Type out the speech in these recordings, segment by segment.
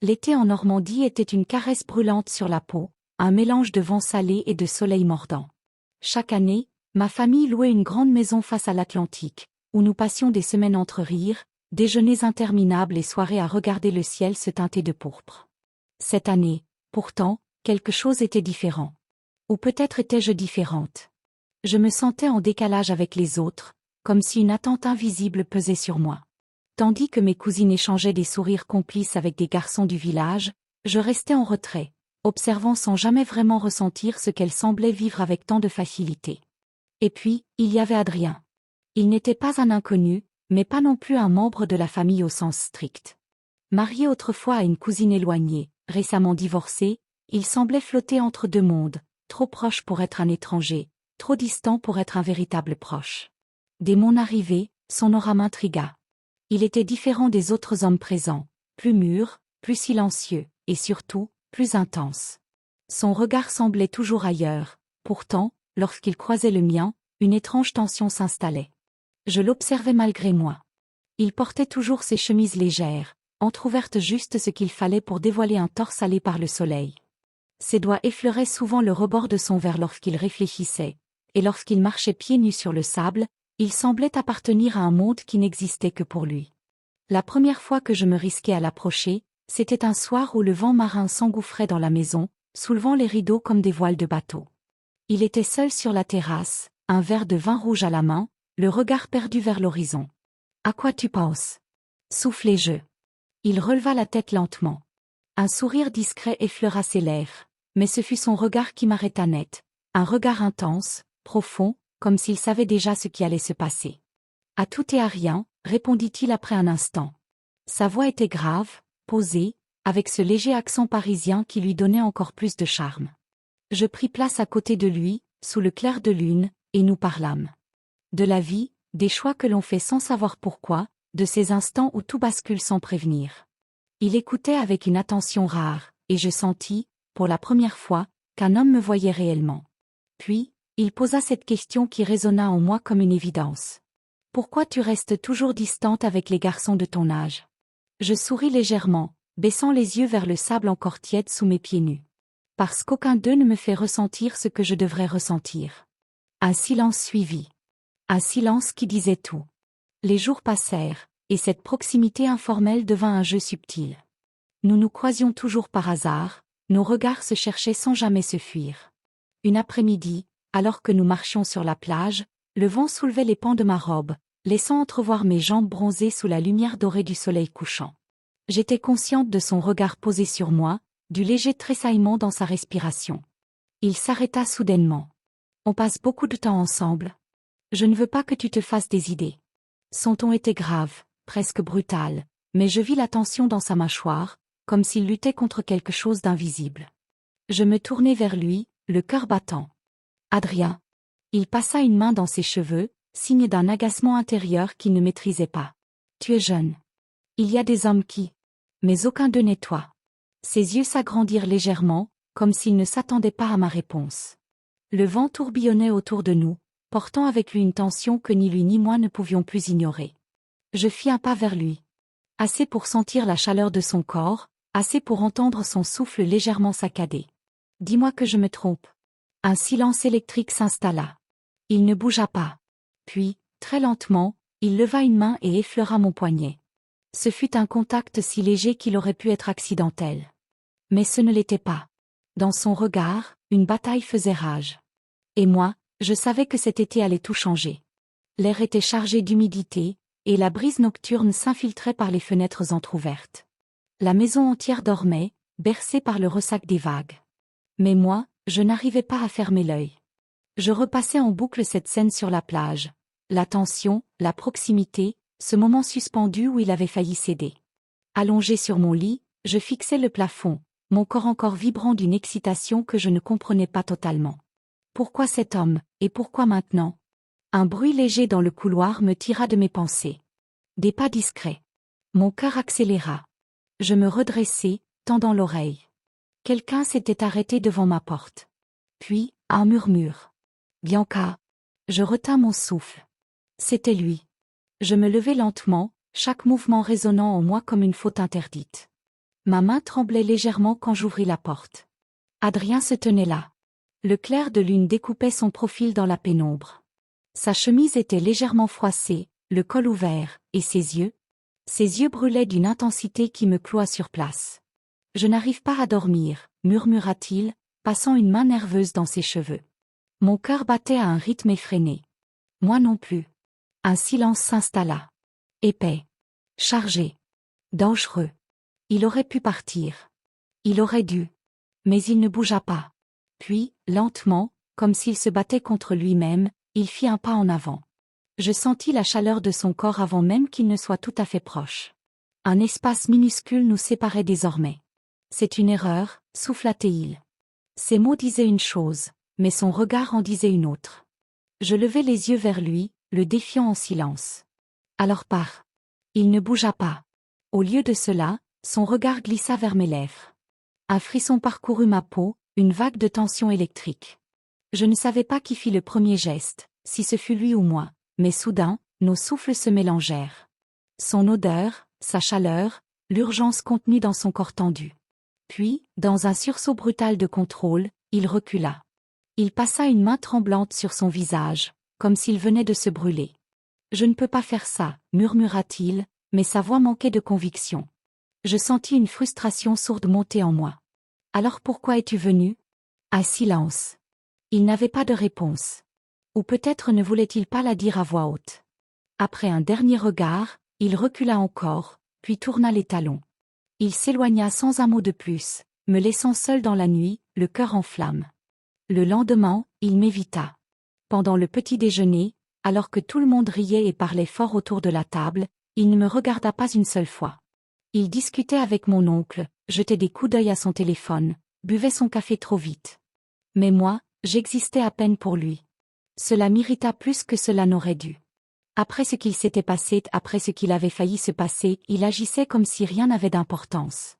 L'été en Normandie était une caresse brûlante sur la peau, un mélange de vent salé et de soleil mordant. Chaque année, ma famille louait une grande maison face à l'Atlantique, où nous passions des semaines entre rires, déjeuners interminables et soirées à regarder le ciel se teinter de pourpre. Cette année, pourtant, quelque chose était différent. Ou peut-être étais-je différente. Je me sentais en décalage avec les autres, comme si une attente invisible pesait sur moi. Tandis que mes cousines échangeaient des sourires complices avec des garçons du village, je restais en retrait, observant sans jamais vraiment ressentir ce qu'elles semblaient vivre avec tant de facilité. Et puis, il y avait Adrien. Il n'était pas un inconnu, mais pas non plus un membre de la famille au sens strict. Marié autrefois à une cousine éloignée, récemment divorcé, il semblait flotter entre deux mondes, trop proche pour être un étranger, trop distant pour être un véritable proche. Dès mon arrivée, son aura m'intrigua. Il était différent des autres hommes présents, plus mûr, plus silencieux, et surtout, plus intense. Son regard semblait toujours ailleurs, pourtant, lorsqu'il croisait le mien, une étrange tension s'installait. Je l'observais malgré moi. Il portait toujours ses chemises légères, entr'ouvertes juste ce qu'il fallait pour dévoiler un torse allé par le soleil. Ses doigts effleuraient souvent le rebord de son verre lorsqu'il réfléchissait, et lorsqu'il marchait pieds nus sur le sable, il semblait appartenir à un monde qui n'existait que pour lui. La première fois que je me risquais à l'approcher, c'était un soir où le vent marin s'engouffrait dans la maison, soulevant les rideaux comme des voiles de bateau. Il était seul sur la terrasse, un verre de vin rouge à la main, le regard perdu vers l'horizon. « À quoi tu penses » soufflai-je. Il releva la tête lentement. Un sourire discret effleura ses lèvres, mais ce fut son regard qui m'arrêta net, un regard intense, profond, comme s'il savait déjà ce qui allait se passer. « À tout et à rien », répondit-il après un instant. Sa voix était grave, posée, avec ce léger accent parisien qui lui donnait encore plus de charme. Je pris place à côté de lui, sous le clair de lune, et nous parlâmes. De la vie, des choix que l'on fait sans savoir pourquoi, de ces instants où tout bascule sans prévenir. Il écoutait avec une attention rare, et je sentis, pour la première fois, qu'un homme me voyait réellement. Puis, il posa cette question qui résonna en moi comme une évidence. « Pourquoi tu restes toujours distante avec les garçons de ton âge ?» Je souris légèrement, baissant les yeux vers le sable encore tiède sous mes pieds nus. « Parce qu'aucun d'eux ne me fait ressentir ce que je devrais ressentir. » Un silence suivit. Un silence qui disait tout. Les jours passèrent, et cette proximité informelle devint un jeu subtil. Nous nous croisions toujours par hasard, nos regards se cherchaient sans jamais se fuir. Une après-midi, alors que nous marchions sur la plage, le vent soulevait les pans de ma robe, laissant entrevoir mes jambes bronzées sous la lumière dorée du soleil couchant. J'étais consciente de son regard posé sur moi, du léger tressaillement dans sa respiration. Il s'arrêta soudainement. « On passe beaucoup de temps ensemble. Je ne veux pas que tu te fasses des idées. » Son ton était grave, presque brutal, mais je vis la tension dans sa mâchoire, comme s'il luttait contre quelque chose d'invisible. Je me tournai vers lui, le cœur battant. « Adrien !» Il passa une main dans ses cheveux, signe d'un agacement intérieur qu'il ne maîtrisait pas. « Tu es jeune. Il y a des hommes qui... Mais aucun d'eux n'est toi. » Ses yeux s'agrandirent légèrement, comme s'il ne s'attendait pas à ma réponse. Le vent tourbillonnait autour de nous, portant avec lui une tension que ni lui ni moi ne pouvions plus ignorer. Je fis un pas vers lui. Assez pour sentir la chaleur de son corps, assez pour entendre son souffle légèrement saccadé. « Dis-moi que je me trompe. » Un silence électrique s'installa. Il ne bougea pas. Puis, très lentement, il leva une main et effleura mon poignet. Ce fut un contact si léger qu'il aurait pu être accidentel. Mais ce ne l'était pas. Dans son regard, une bataille faisait rage. Et moi, je savais que cet été allait tout changer. L'air était chargé d'humidité, et la brise nocturne s'infiltrait par les fenêtres entr'ouvertes. La maison entière dormait, bercée par le ressac des vagues. Mais moi, je n'arrivais pas à fermer l'œil. Je repassais en boucle cette scène sur la plage. La tension, la proximité, ce moment suspendu où il avait failli céder. Allongé sur mon lit, je fixais le plafond, mon corps encore vibrant d'une excitation que je ne comprenais pas totalement. Pourquoi cet homme, et pourquoi maintenant? Un bruit léger dans le couloir me tira de mes pensées. Des pas discrets. Mon cœur accéléra. Je me redressai, tendant l'oreille. Quelqu'un s'était arrêté devant ma porte. Puis, un murmure. « Bianca !» Je retins mon souffle. C'était lui. Je me levai lentement, chaque mouvement résonnant en moi comme une faute interdite. Ma main tremblait légèrement quand j'ouvris la porte. Adrien se tenait là. Le clair de lune découpait son profil dans la pénombre. Sa chemise était légèrement froissée, le col ouvert, et ses yeux brûlaient d'une intensité qui me cloua sur place. « Je n'arrive pas à dormir », murmura-t-il, passant une main nerveuse dans ses cheveux. Mon cœur battait à un rythme effréné. Moi non plus. Un silence s'installa. Épais. Chargé. Dangereux. Il aurait pu partir. Il aurait dû. Mais il ne bougea pas. Puis, lentement, comme s'il se battait contre lui-même, il fit un pas en avant. Je sentis la chaleur de son corps avant même qu'il ne soit tout à fait proche. Un espace minuscule nous séparait désormais. C'est une erreur, souffla-t-il. Ses mots disaient une chose, mais son regard en disait une autre. Je levai les yeux vers lui, le défiant en silence. Alors pars. Il ne bougea pas. Au lieu de cela, son regard glissa vers mes lèvres. Un frisson parcourut ma peau, une vague de tension électrique. Je ne savais pas qui fit le premier geste, si ce fut lui ou moi, mais soudain, nos souffles se mélangèrent. Son odeur, sa chaleur, l'urgence contenue dans son corps tendu. Puis, dans un sursaut brutal de contrôle, il recula. Il passa une main tremblante sur son visage, comme s'il venait de se brûler. « Je ne peux pas faire ça », murmura-t-il, mais sa voix manquait de conviction. Je sentis une frustration sourde monter en moi. « Alors pourquoi es-tu venu ?» Un silence. Il n'avait pas de réponse. Ou peut-être ne voulait-il pas la dire à voix haute. Après un dernier regard, il recula encore, puis tourna les talons. Il s'éloigna sans un mot de plus, me laissant seul dans la nuit, le cœur en flammes. Le lendemain, il m'évita. Pendant le petit déjeuner, alors que tout le monde riait et parlait fort autour de la table, il ne me regarda pas une seule fois. Il discutait avec mon oncle, jetait des coups d'œil à son téléphone, buvait son café trop vite. Mais moi, j'existais à peine pour lui. Cela m'irrita plus que cela n'aurait dû. Après ce qu'il s'était passé, après ce qu'il avait failli se passer, il agissait comme si rien n'avait d'importance.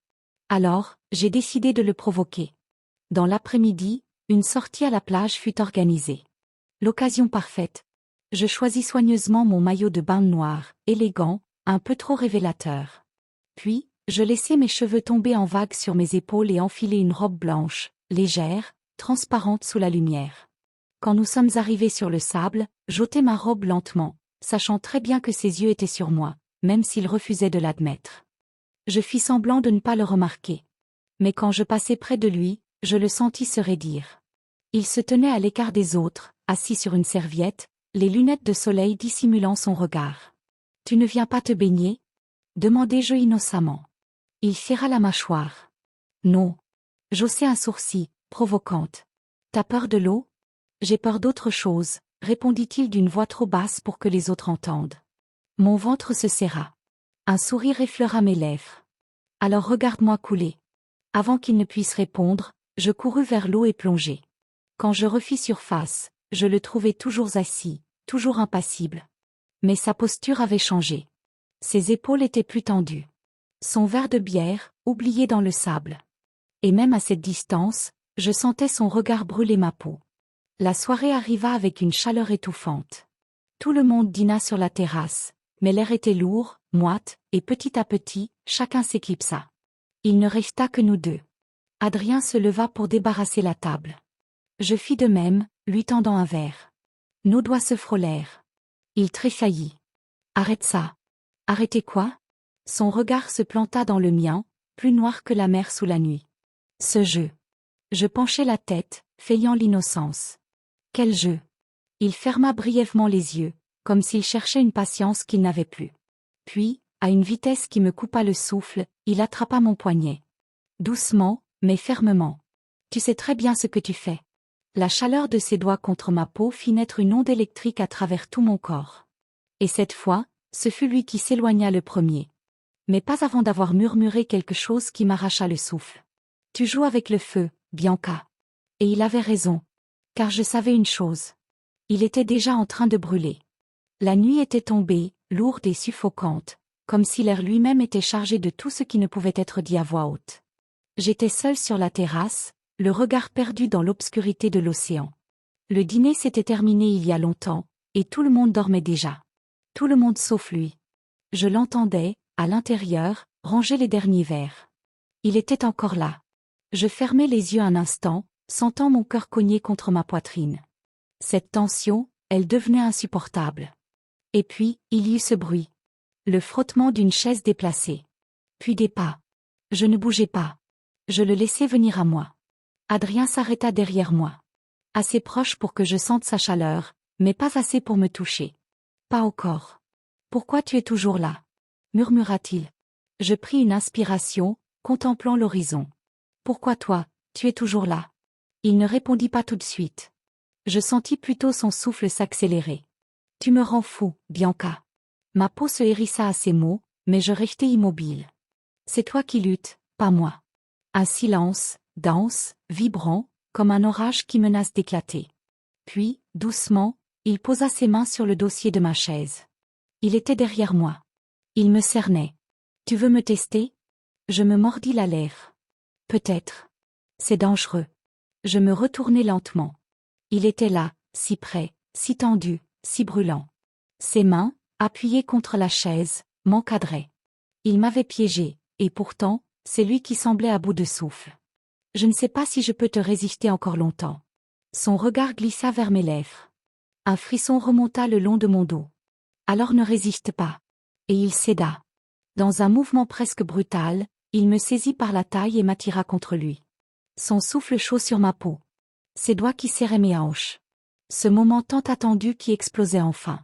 Alors, j'ai décidé de le provoquer. Dans l'après-midi, une sortie à la plage fut organisée. L'occasion parfaite. Je choisis soigneusement mon maillot de bain noir, élégant, un peu trop révélateur. Puis, je laissai mes cheveux tomber en vagues sur mes épaules et enfilai une robe blanche, légère, transparente sous la lumière. Quand nous sommes arrivés sur le sable, j'ôtai ma robe lentement, sachant très bien que ses yeux étaient sur moi, même s'il refusait de l'admettre. Je fis semblant de ne pas le remarquer. Mais quand je passai près de lui, je le sentis se raidir. Il se tenait à l'écart des autres, assis sur une serviette, les lunettes de soleil dissimulant son regard. « Tu ne viens pas te baigner ?» demandai-je innocemment. Il serra la mâchoire. « Non. » J'haussai un sourcil, provocante. « T'as peur de l'eau ?»« J'ai peur d'autre chose, » répondit-il d'une voix trop basse pour que les autres entendent. Mon ventre se serra. Un sourire effleura mes lèvres. « Alors regarde-moi couler. » Avant qu'il ne puisse répondre, je courus vers l'eau et plongeai. Quand je refis surface, je le trouvai toujours assis, toujours impassible. Mais sa posture avait changé. Ses épaules étaient plus tendues. Son verre de bière, oublié dans le sable. Et même à cette distance, je sentais son regard brûler ma peau. La soirée arriva avec une chaleur étouffante. Tout le monde dîna sur la terrasse, mais l'air était lourd, moite, et petit à petit, chacun s'éclipsa. Il ne resta que nous deux. Adrien se leva pour débarrasser la table. Je fis de même, lui tendant un verre. Nos doigts se frôlèrent. Il tressaillit. « Arrête ça. »« Arrêtez quoi ?» Son regard se planta dans le mien, plus noir que la mer sous la nuit. « Ce jeu. » Je penchai la tête, feignant l'innocence. « Quel jeu ?» Il ferma brièvement les yeux, comme s'il cherchait une patience qu'il n'avait plus. Puis, à une vitesse qui me coupa le souffle, il attrapa mon poignet. Doucement, mais fermement. « Tu sais très bien ce que tu fais. » La chaleur de ses doigts contre ma peau fit naître une onde électrique à travers tout mon corps. Et cette fois, ce fut lui qui s'éloigna le premier. Mais pas avant d'avoir murmuré quelque chose qui m'arracha le souffle. « Tu joues avec le feu, Bianca. » Et il avait raison. Car je savais une chose. Il était déjà en train de brûler. La nuit était tombée, lourde et suffocante, comme si l'air lui-même était chargé de tout ce qui ne pouvait être dit à voix haute. J'étais seul sur la terrasse, le regard perdu dans l'obscurité de l'océan. Le dîner s'était terminé il y a longtemps, et tout le monde dormait déjà. Tout le monde sauf lui. Je l'entendais, à l'intérieur, ranger les derniers verres. Il était encore là. Je fermai les yeux un instant, sentant mon cœur cogner contre ma poitrine. Cette tension, elle devenait insupportable. Et puis, il y eut ce bruit. Le frottement d'une chaise déplacée. Puis des pas. Je ne bougeais pas. Je le laissais venir à moi. Adrien s'arrêta derrière moi. Assez proche pour que je sente sa chaleur, mais pas assez pour me toucher. Pas au corps. « Pourquoi tu es toujours là ?» murmura-t-il. Je pris une inspiration, contemplant l'horizon. « Pourquoi toi, tu es toujours là ?» Il ne répondit pas tout de suite. Je sentis plutôt son souffle s'accélérer. « Tu me rends fou, Bianca. » Ma peau se hérissa à ces mots, mais je restai immobile. « C'est toi qui luttes, pas moi. » Un silence, dense, vibrant, comme un orage qui menace d'éclater. Puis, doucement, il posa ses mains sur le dossier de ma chaise. Il était derrière moi. Il me cernait. « Tu veux me tester ?» Je me mordis la lèvre. « Peut-être. C'est dangereux. » Je me retournai lentement. Il était là, si près, si tendu, si brûlant. Ses mains, appuyées contre la chaise, m'encadraient. Il m'avait piégé, et pourtant, c'est lui qui semblait à bout de souffle. « Je ne sais pas si je peux te résister encore longtemps. » Son regard glissa vers mes lèvres. Un frisson remonta le long de mon dos. « Alors ne résiste pas. » Et il céda. Dans un mouvement presque brutal, il me saisit par la taille et m'attira contre lui. Son souffle chaud sur ma peau. Ses doigts qui serraient mes hanches. Ce moment tant attendu qui explosait enfin.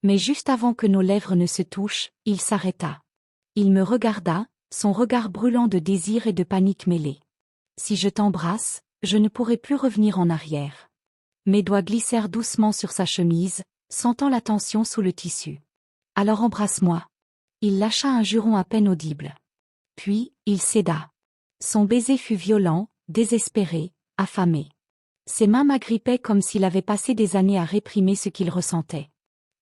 Mais juste avant que nos lèvres ne se touchent, il s'arrêta. Il me regarda, son regard brûlant de désir et de panique mêlée. « Si je t'embrasse, je ne pourrai plus revenir en arrière. » Mes doigts glissèrent doucement sur sa chemise, sentant la tension sous le tissu. « Alors embrasse-moi. » Il lâcha un juron à peine audible. Puis, il céda. Son baiser fut violent, désespéré, affamé. Ses mains m'agrippaient comme s'il avait passé des années à réprimer ce qu'il ressentait.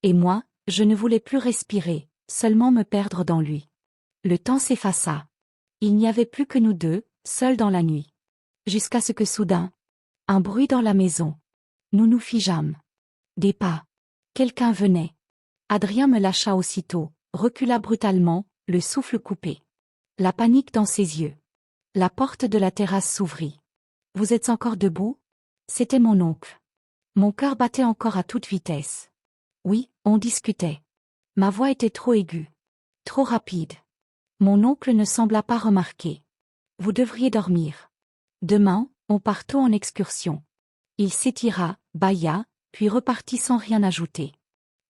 Et moi, je ne voulais plus respirer, seulement me perdre dans lui. Le temps s'effaça. Il n'y avait plus que nous deux, seuls dans la nuit. Jusqu'à ce que soudain, un bruit dans la maison. Nous nous figeâmes. Des pas. Quelqu'un venait. Adrien me lâcha aussitôt, recula brutalement, le souffle coupé. La panique dans ses yeux. La porte de la terrasse s'ouvrit. « Vous êtes encore debout ?» C'était mon oncle. Mon cœur battait encore à toute vitesse. Oui, on discutait. Ma voix était trop aiguë. Trop rapide. Mon oncle ne sembla pas remarquer. « Vous devriez dormir. Demain, on part tôt en excursion. » Il s'étira, bâilla, puis repartit sans rien ajouter.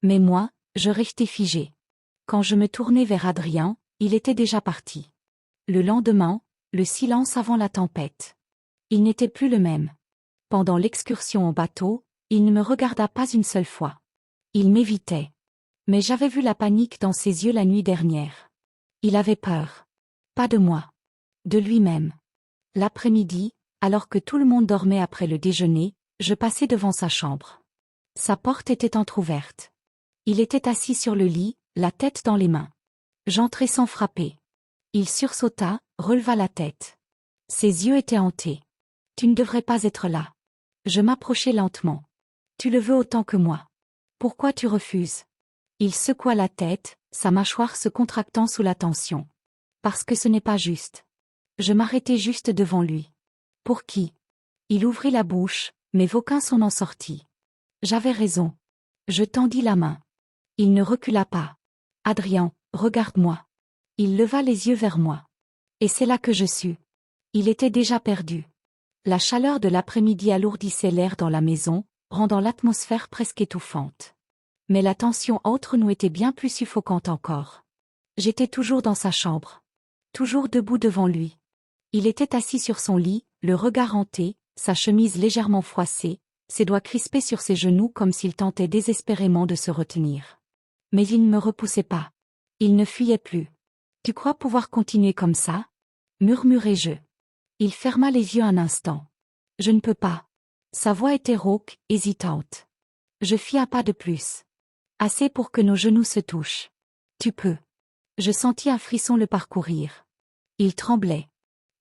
Mais moi, je restai figé. Quand je me tournai vers Adrien, il était déjà parti. Le lendemain, le silence avant la tempête. Il n'était plus le même. Pendant l'excursion en bateau, il ne me regarda pas une seule fois. Il m'évitait. Mais j'avais vu la panique dans ses yeux la nuit dernière. Il avait peur. Pas de moi. De lui-même. L'après-midi, alors que tout le monde dormait après le déjeuner, je passai devant sa chambre. Sa porte était entr'ouverte. Il était assis sur le lit, la tête dans les mains. J'entrai sans frapper. Il sursauta, releva la tête. Ses yeux étaient hantés. « Tu ne devrais pas être là. » Je m'approchai lentement. « Tu le veux autant que moi. Pourquoi tu refuses ?» Il secoua la tête, sa mâchoire se contractant sous la tension. « Parce que ce n'est pas juste. » Je m'arrêtai juste devant lui. « Pour qui ?» Il ouvrit la bouche, mais aucun son n'en sortit. J'avais raison. Je tendis la main. Il ne recula pas. « Adrien, regarde-moi. » Il leva les yeux vers moi. Et c'est là que je sus. Il était déjà perdu. La chaleur de l'après-midi alourdissait l'air dans la maison, rendant l'atmosphère presque étouffante. Mais la tension entre nous était bien plus suffocante encore. J'étais toujours dans sa chambre. Toujours debout devant lui. Il était assis sur son lit, le regard hanté, sa chemise légèrement froissée, ses doigts crispés sur ses genoux comme s'il tentait désespérément de se retenir. Mais il ne me repoussait pas. Il ne fuyait plus. « Tu crois pouvoir continuer comme ça ?» murmurai-je. Il ferma les yeux un instant. « Je ne peux pas. » Sa voix était rauque, hésitante. Je fis un pas de plus. Assez pour que nos genoux se touchent. « Tu peux. » Je sentis un frisson le parcourir. Il tremblait.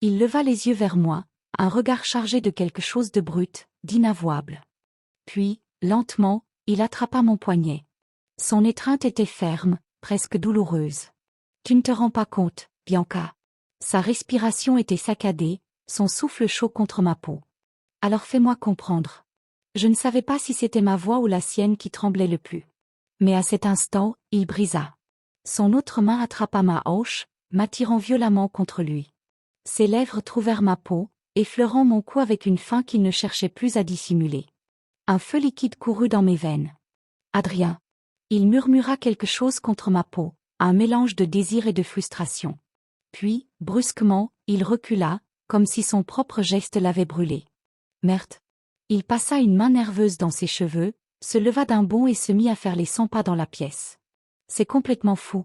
Il leva les yeux vers moi, un regard chargé de quelque chose de brut, d'inavouable. Puis, lentement, il attrapa mon poignet. Son étreinte était ferme, presque douloureuse. « Tu ne te rends pas compte, Bianca. Sa respiration était saccadée, son souffle chaud contre ma peau. Alors fais-moi comprendre. Je ne savais pas si c'était ma voix ou la sienne qui tremblait le plus. Mais à cet instant, il brisa. Son autre main attrapa ma hanche, m'attirant violemment contre lui. Ses lèvres trouvèrent ma peau, effleurant mon cou avec une faim qu'il ne cherchait plus à dissimuler. Un feu liquide courut dans mes veines. Adrien. Il murmura quelque chose contre ma peau, un mélange de désir et de frustration. Puis, brusquement, il recula, comme si son propre geste l'avait brûlé. Merde. Il passa une main nerveuse dans ses cheveux, se leva d'un bond et se mit à faire les 100 pas dans la pièce. C'est complètement fou.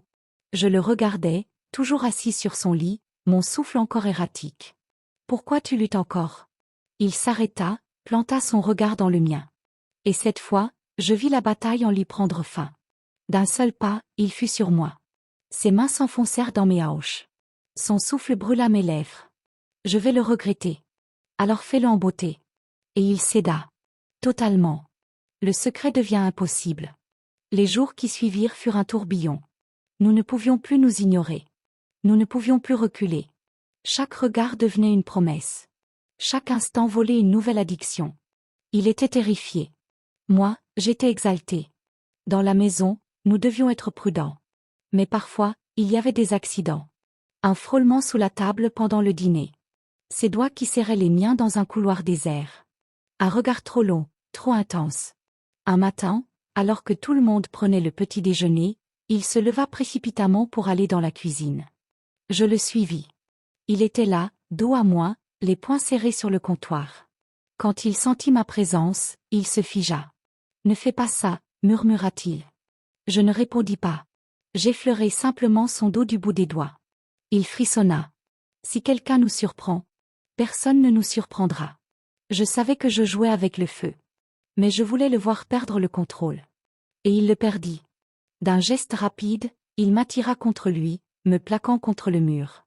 Je le regardais, toujours assis sur son lit, mon souffle encore erratique. Pourquoi tu luttes encore? Il s'arrêta, planta son regard dans le mien. Et cette fois, je vis la bataille en lui prendre fin. D'un seul pas, il fut sur moi. Ses mains s'enfoncèrent dans mes hanches. Son souffle brûla mes lèvres. Je vais le regretter. Alors fais-le en beauté. Et il céda. Totalement. Le secret devient impossible. Les jours qui suivirent furent un tourbillon. Nous ne pouvions plus nous ignorer. Nous ne pouvions plus reculer. Chaque regard devenait une promesse. Chaque instant volait une nouvelle addiction. Il était terrifié. Moi, j'étais exaltée. Dans la maison, nous devions être prudents. Mais parfois, il y avait des accidents. Un frôlement sous la table pendant le dîner. Ses doigts qui serraient les miens dans un couloir désert. Un regard trop long, trop intense. Un matin, alors que tout le monde prenait le petit déjeuner, il se leva précipitamment pour aller dans la cuisine. Je le suivis. Il était là, dos à moi, les poings serrés sur le comptoir. Quand il sentit ma présence, il se figea. « Ne fais pas ça », murmura-t-il. Je ne répondis pas. J'effleurai simplement son dos du bout des doigts. Il frissonna. Si quelqu'un nous surprend, personne ne nous surprendra. Je savais que je jouais avec le feu. Mais je voulais le voir perdre le contrôle. Et il le perdit. D'un geste rapide, il m'attira contre lui, me plaquant contre le mur.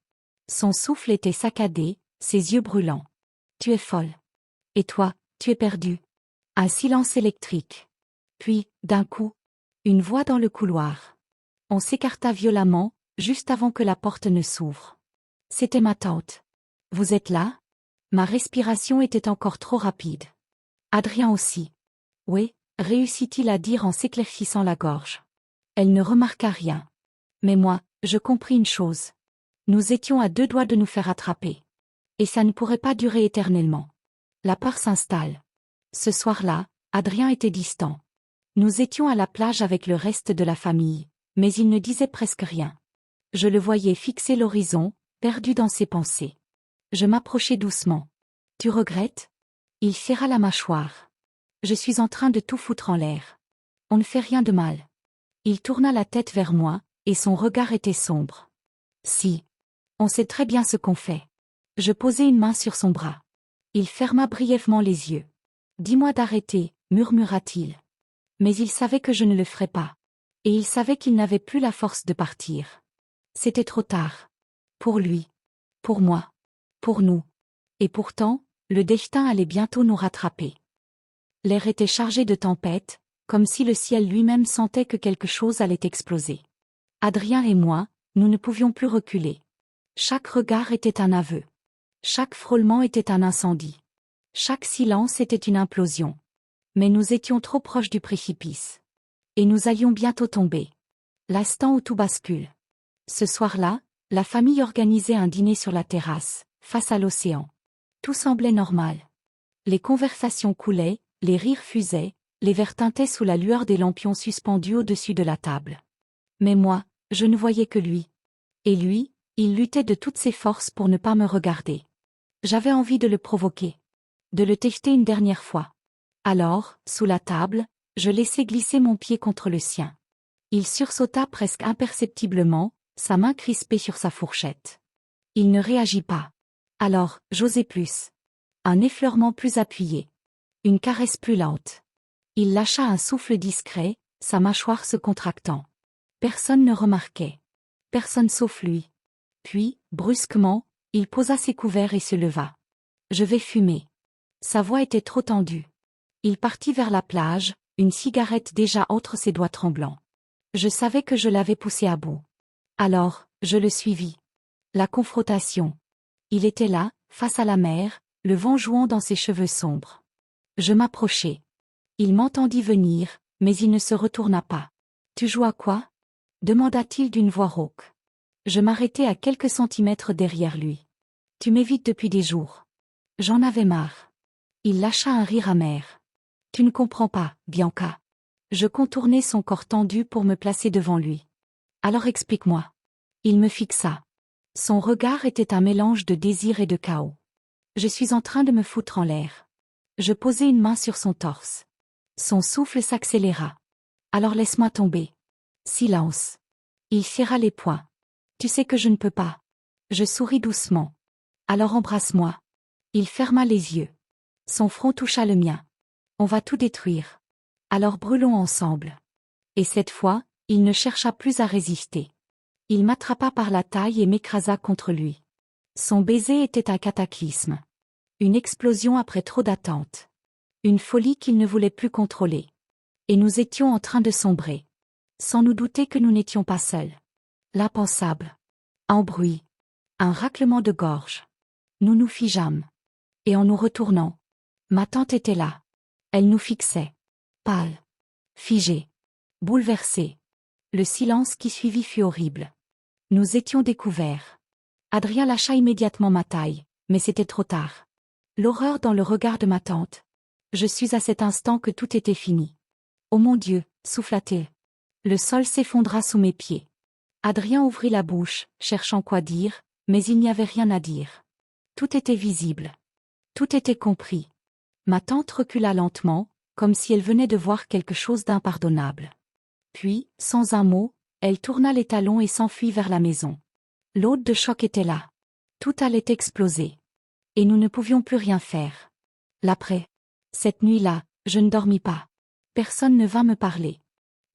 Son souffle était saccadé, ses yeux brûlants. « Tu es folle. Et toi, tu es perdue. » Un silence électrique. Puis, d'un coup, une voix dans le couloir. On s'écarta violemment, juste avant que la porte ne s'ouvre. C'était ma tante. « Vous êtes là ?» Ma respiration était encore trop rapide. Adrien aussi. « Oui », réussit-il à dire en s'éclaircissant la gorge. Elle ne remarqua rien. Mais moi, je compris une chose. Nous étions à 2 doigts de nous faire attraper. Et ça ne pourrait pas durer éternellement. La peur s'installe. Ce soir-là, Adrien était distant. Nous étions à la plage avec le reste de la famille, mais il ne disait presque rien. Je le voyais fixer l'horizon, perdu dans ses pensées. Je m'approchai doucement. « Tu regrettes ?» Il serra la mâchoire. « Je suis en train de tout foutre en l'air. On ne fait rien de mal. » Il tourna la tête vers moi, et son regard était sombre. « Si. On sait très bien ce qu'on fait. » Je posai une main sur son bras. Il ferma brièvement les yeux. « Dis-moi d'arrêter », murmura-t-il. Mais il savait que je ne le ferais pas. Et il savait qu'il n'avait plus la force de partir. C'était trop tard. Pour lui. Pour moi. Pour nous. Et pourtant, le destin allait bientôt nous rattraper. L'air était chargé de tempête, comme si le ciel lui-même sentait que quelque chose allait exploser. Adrien et moi, nous ne pouvions plus reculer. Chaque regard était un aveu. Chaque frôlement était un incendie. Chaque silence était une implosion. Mais nous étions trop proches du précipice. Et nous allions bientôt tomber. L'instant où tout bascule. Ce soir-là, la famille organisait un dîner sur la terrasse, face à l'océan. Tout semblait normal. Les conversations coulaient, les rires fusaient, les verres tintaient sous la lueur des lampions suspendus au-dessus de la table. Mais moi, je ne voyais que lui. Et lui, il luttait de toutes ses forces pour ne pas me regarder. J'avais envie de le provoquer. De le tester une dernière fois. Alors, sous la table, je laissai glisser mon pied contre le sien. Il sursauta presque imperceptiblement, sa main crispée sur sa fourchette. Il ne réagit pas. Alors, j'osai plus. Un effleurement plus appuyé. Une caresse plus lente. Il lâcha un souffle discret, sa mâchoire se contractant. Personne ne remarquait. Personne sauf lui. Puis, brusquement, il posa ses couverts et se leva. Je vais fumer. Sa voix était trop tendue. Il partit vers la plage, une cigarette déjà entre ses doigts tremblants. Je savais que je l'avais poussé à bout. Alors, je le suivis. La confrontation. Il était là, face à la mer, le vent jouant dans ses cheveux sombres. Je m'approchai. Il m'entendit venir, mais il ne se retourna pas. « Tu joues à quoi ?» demanda-t-il d'une voix rauque. Je m'arrêtai à quelques centimètres derrière lui. « Tu m'évites depuis des jours. » J'en avais marre. Il lâcha un rire amer. « Tu ne comprends pas, Bianca. » Je contournai son corps tendu pour me placer devant lui. « Alors explique-moi. » Il me fixa. Son regard était un mélange de désir et de chaos. Je suis en train de me foutre en l'air. Je posai une main sur son torse. Son souffle s'accéléra. « Alors laisse-moi tomber. » Silence. Il serra les poings. « Tu sais que je ne peux pas. » Je souris doucement. « Alors embrasse-moi. » Il ferma les yeux. Son front toucha le mien. « On va tout détruire. Alors brûlons ensemble. » Et cette fois, il ne chercha plus à résister. Il m'attrapa par la taille et m'écrasa contre lui. Son baiser était un cataclysme. Une explosion après trop d'attente. Une folie qu'il ne voulait plus contrôler. Et nous étions en train de sombrer. Sans nous douter que nous n'étions pas seuls. L'impensable. Un bruit. Un raclement de gorge. Nous nous figeâmes. Et en nous retournant, ma tante était là. Elle nous fixait. Pâle. Figée. Bouleversée. Le silence qui suivit fut horrible. Nous étions découverts. Adrien lâcha immédiatement ma taille, mais c'était trop tard. L'horreur dans le regard de ma tante. Je sus à cet instant que tout était fini. Oh mon Dieu, souffla-t-il. Le sol s'effondra sous mes pieds. Adrien ouvrit la bouche, cherchant quoi dire, mais il n'y avait rien à dire. Tout était visible. Tout était compris. Ma tante recula lentement, comme si elle venait de voir quelque chose d'impardonnable. Puis, sans un mot, elle tourna les talons et s'enfuit vers la maison. L'hôte de choc était là. Tout allait exploser. Et nous ne pouvions plus rien faire. L'après. Cette nuit-là, je ne dormis pas. Personne ne vint me parler.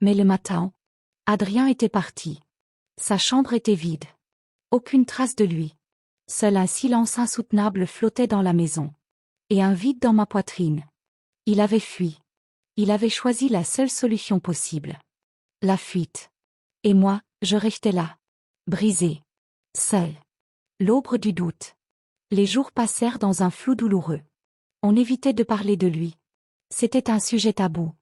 Mais le matin, Adrien était parti. Sa chambre était vide. Aucune trace de lui. Seul un silence insoutenable flottait dans la maison. Et un vide dans ma poitrine. Il avait fui. Il avait choisi la seule solution possible. La fuite. Et moi, je restais là. Brisé. Seul. L'aube du doute. Les jours passèrent dans un flou douloureux. On évitait de parler de lui. C'était un sujet tabou.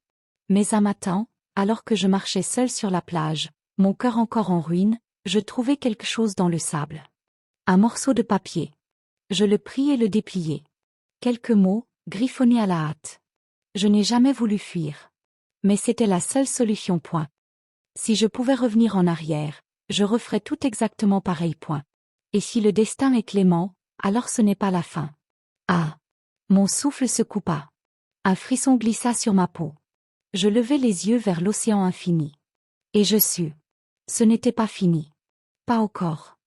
Mais un matin, alors que je marchais seul sur la plage, mon cœur encore en ruine, je trouvai quelque chose dans le sable. Un morceau de papier. Je le pris et le dépliai. Quelques mots, griffonnés à la hâte. Je n'ai jamais voulu fuir. Mais c'était la seule solution. Point. Si je pouvais revenir en arrière, je referais tout exactement pareil. Point. Et si le destin est clément, alors ce n'est pas la fin. Ah! Mon souffle se coupa. Un frisson glissa sur ma peau. Je levai les yeux vers l'océan infini. Et je sus. Ce n'était pas fini. Pas encore.